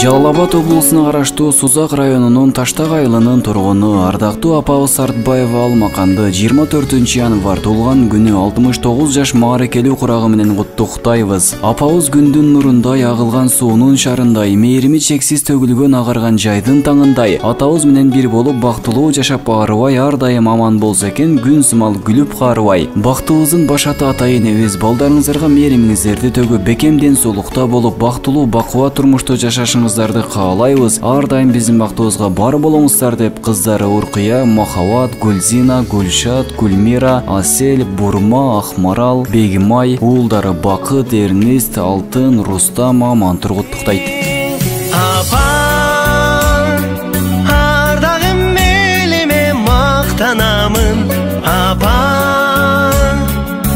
Жалал Абад облусуна караштуу Сузак районунун Таштак айылынын тургуну ардактуу апабыз Сартбаева Алмаканды 24 январ туулган күнү 69 жаш маарекелүү курагы менен куттуктайбыз. Апабыз күндүн нурундай, агылган суунун шарындай, мээрими чексиз төгүлгөн агарган жайдын таңындай атабыз менен бир болуп бактылуу жашап аарыбай ар дайым аман болсо экен, күн сымал күлүп каарыбай. Бактыбыздын башаты ата энебиз, балдарыңыздарга мээримиңиздерди төгүп бекемден сулукта болуп бактылуу бакубат турмушта жашашыңыздарды каалайбыз. Ар дайым биздин бактыбызга бар болуңуздар деп кыздары Уркуя, Махабат, Гүлзина, Гүлшат, Гүлмира, Асель, Бурма, Акмарал, Бегимай, уулдары Бакыт, Эрнест, Алтын, Рустам, Амантур куттуктайт. Апа, ар дайым элиме мактанамын. Апа,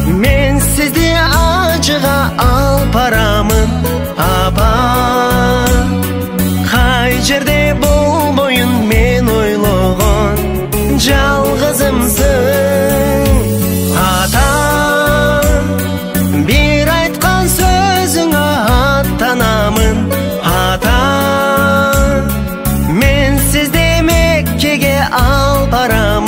мен сизди ажыга алып барамын. Апа, кай жерде болбойун мен ойлогон жалгызымсың. Ата, бир айткан сөзүңө аттанамын. Ата, мен сизди Меккеге алып барамын.